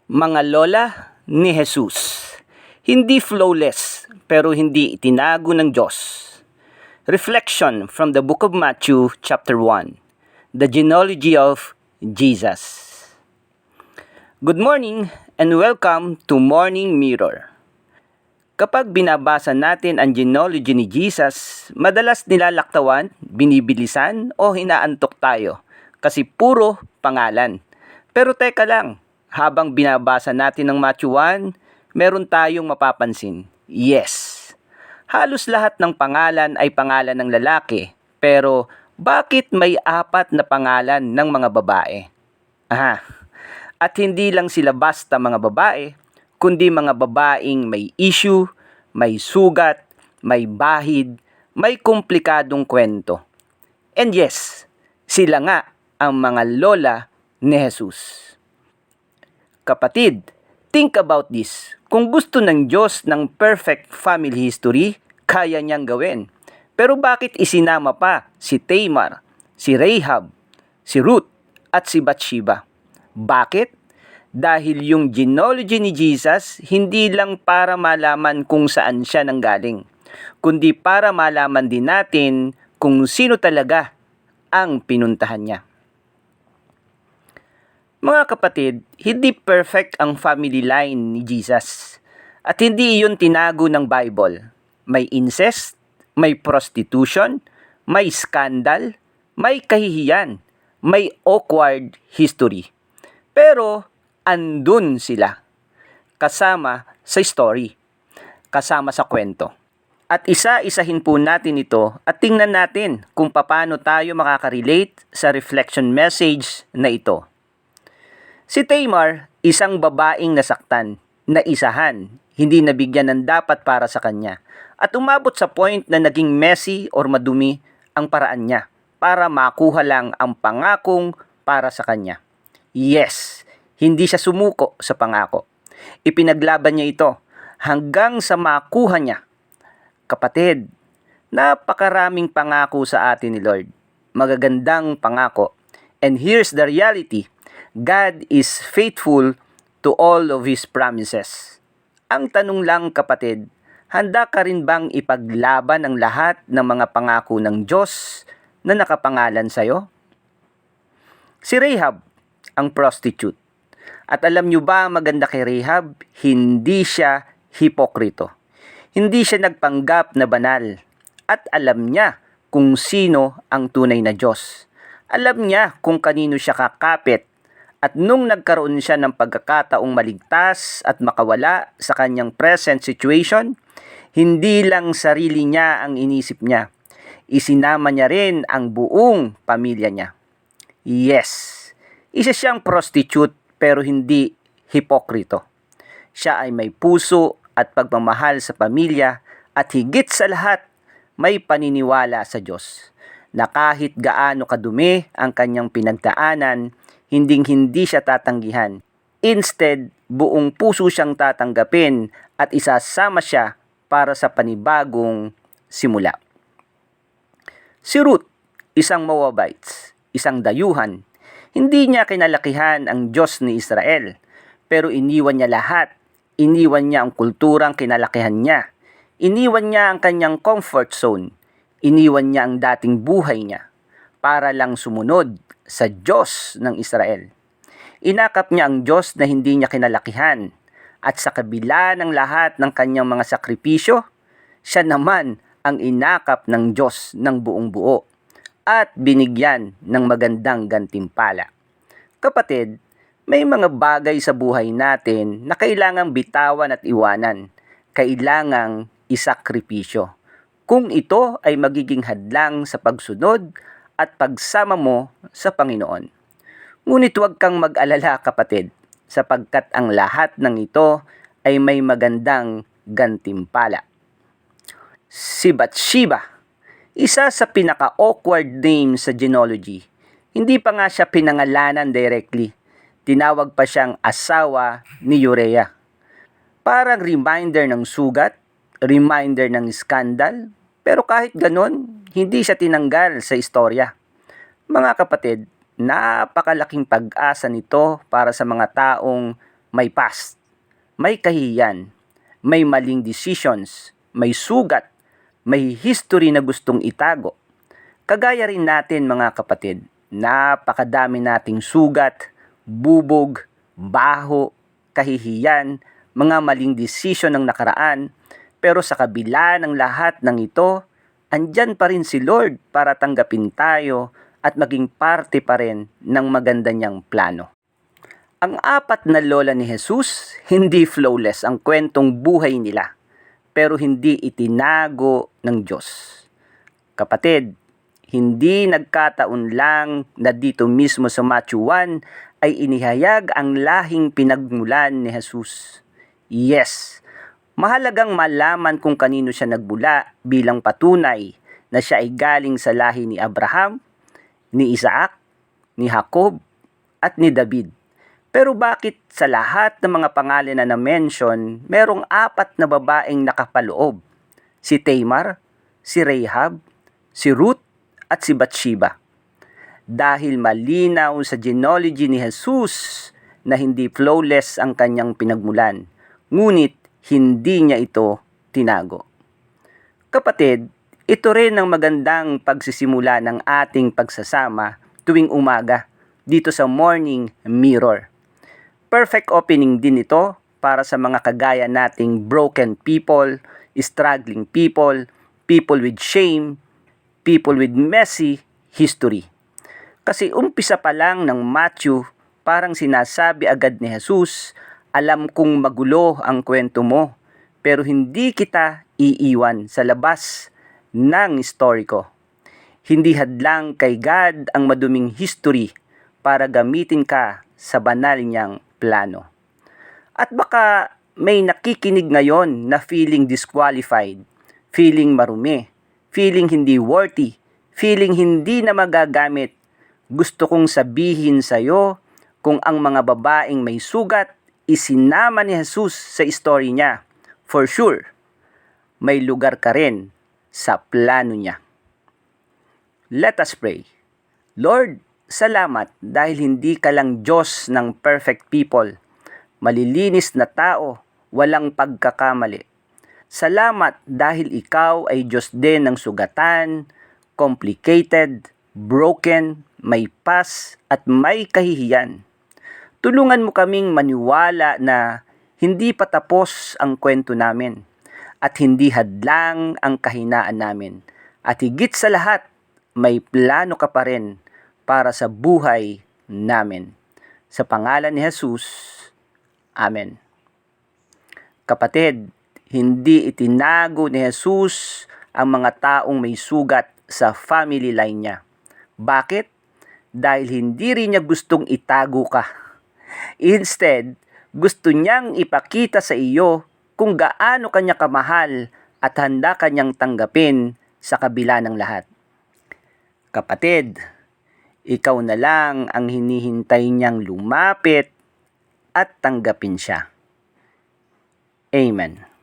Mga lola ni Jesus. Hindi flawless pero hindi itinago ng Diyos. Reflection from the book of Matthew chapter 1. The genealogy of Jesus. Good morning and welcome to Morning Mirror. Kapag binabasa natin ang genealogy ni Jesus, madalas nilalaktawan, binibilisan o inaantok tayo kasi puro pangalan. Pero teka lang, habang binabasa natin ng Matthew 1, meron tayong mapapansin. Yes, halos lahat ng pangalan ay pangalan ng lalaki, pero bakit may 4 na pangalan ng mga babae? At hindi lang sila basta mga babae, kundi mga babaeng may issue, may sugat, may bahid, may komplikadong kwento. And yes, sila nga ang mga lola ni Jesus. Kapatid, think about this. Kung gusto ng Diyos ng perfect family history, kaya niyang gawin. Pero bakit isinama pa si Tamar, si Rahab, si Ruth, at si Bathsheba? Bakit? Dahil yung genealogy ni Jesus, hindi lang para malaman kung saan siya nanggaling, kundi para malaman din natin kung sino talaga ang pinuntahan niya. Mga kapatid, hindi perfect ang family line ni Jesus. At hindi iyon tinago ng Bible. May incest, may prostitution, may scandal, may kahihiyan, may awkward history. Pero andun sila, kasama sa story, kasama sa kwento. At isa-isahin po natin ito at tingnan natin kung paano tayo makaka-relate sa reflection message na ito. Si Tamar, isang babaeng nasaktan, naisahan, hindi nabigyan ng dapat para sa kanya, at umabot sa point na naging messy or madumi ang paraan niya para makuha lang ang pangakong para sa kanya. Yes, hindi siya sumuko sa pangako. Ipinaglaban niya ito hanggang sa makuha niya. Kapatid, napakaraming pangako sa atin ni Lord. Magagandang pangako. And here's the reality. God is faithful to all of His promises. Ang tanong lang kapatid, handa ka rin bang ipaglaban ang lahat ng mga pangako ng Diyos na nakapangalan sa'yo? Si Rahab, ang prostitute. At alam nyo ba maganda kay Rahab? Hindi siya hipokrito. Hindi siya nagpanggap na banal. At alam niya kung sino ang tunay na Diyos. Alam niya kung kanino siya kakapit. At nung nagkaroon siya ng pagkakataong maligtas at makawala sa kanyang present situation, hindi lang sarili niya ang inisip niya. Isinama niya rin ang buong pamilya niya. Yes, isa siyang prostitute pero hindi hipokrito. Siya ay may puso at pagmamahal sa pamilya at higit sa lahat, may paniniwala sa Diyos na kahit gaano kadumi ang kanyang pinagdaanan, hinding-hindi siya tatanggihan. Instead, buong puso siyang tatanggapin at isasama siya para sa panibagong simula. Si Ruth, isang Moabites, isang dayuhan, hindi niya kinalakihan ang Diyos ni Israel, pero iniwan niya lahat. Iniwan niya ang kulturang kinalakihan niya. Iniwan niya ang kanyang comfort zone. Iniwan niya ang dating buhay niya para lang sumunod sa Diyos ng Israel. Inakap niya ang Diyos na hindi niya kinalakihan at sa kabila ng lahat ng kanyang mga sakripisyo, siya naman ang inakap ng Diyos ng buong buo at binigyan ng magandang gantimpala. Kapatid, may mga bagay sa buhay natin na kailangang bitawan at iwanan, kailangang isakripisyo. Kung ito ay magiging hadlang sa pagsunod at pagsama mo sa Panginoon. Ngunit huwag kang mag-alala kapatid, sapagkat ang lahat ng ito ay may magandang gantimpala. Si Bathsheba, isa sa pinaka-awkward name sa genealogy. Hindi pa nga siya pinangalanan directly. Tinawag pa siyang asawa ni Uriah. Parang reminder ng sugat, reminder ng skandal, pero kahit ganon, hindi siya tinanggal sa istorya. Mga kapatid, napakalaking pag-asa nito para sa mga taong may past, may kahihiyan, may maling decisions, may sugat, may history na gustong itago. Kagaya rin natin mga kapatid, napakadami nating sugat, bubog, baho, kahihiyan, mga maling desisyon ng nakaraan, pero sa kabila ng lahat ng ito, andyan pa rin si Lord para tanggapin tayo at maging parte pa rin ng maganda niyang plano. Ang 4 na lola ni Jesus, hindi flawless ang kwentong buhay nila, pero hindi itinago ng Diyos. Kapatid, hindi nagkataon lang na dito mismo sa Matthew 1 ay inihayag ang lahing pinagmulan ni Jesus. Yes, mahalagang malaman kung kanino siya nagmula bilang patunay na siya ay galing sa lahi ni Abraham, ni Isaac, ni Jacob, at ni David. Pero bakit sa lahat ng mga pangalan na na-mention, merong 4 na babaeng nakapaloob? Si Tamar, si Rahab, si Ruth, at si Bathsheba. Dahil malinaw sa genealogy ni Jesus na hindi flawless ang kanyang pinagmulan, ngunit hindi niya ito tinago. Kapatid, ito rin ang magandang pagsisimula ng ating pagsasama tuwing umaga dito sa Morning Mirror. Perfect opening din ito para sa mga kagaya nating broken people, struggling people, people with shame, people with messy history. Kasi umpisa pa lang ng Matthew, parang sinasabi agad ni Jesus, alam kong magulo ang kwento mo, pero hindi kita iiwan sa labas ng story ko. Hindi hadlang kay God ang maduming history para gamitin ka sa banal niyang plano. At baka may nakikinig ngayon na feeling disqualified, feeling marumi, feeling hindi worthy, feeling hindi na magagamit. Gusto kong sabihin sa'yo kung ang mga babaeng may sugat isinama ni Jesus sa story niya. For sure, may lugar ka rin sa plano niya. Let us pray. Lord, salamat dahil hindi ka lang Diyos ng perfect people, malilinis na tao, walang pagkakamali. Salamat dahil ikaw ay Diyos din ng sugatan, complicated, broken, may past at may kahihiyan. Tulungan mo kaming maniwala na hindi pa tapos ang kwento namin at hindi hadlang ang kahinaan namin. At higit sa lahat, may plano ka pa rin para sa buhay namin. Sa pangalan ni Jesus, Amen. Kapatid, hindi itinago ni Jesus ang mga taong may sugat sa family line niya. Bakit? Dahil hindi rin niya gustong itago ka. Instead, gusto niyang ipakita sa iyo kung gaano kanya kamahal at handa kanyang tanggapin sa kabila ng lahat. Kapatid, ikaw na lang ang hinihintay niyang lumapit at tanggapin siya. Amen.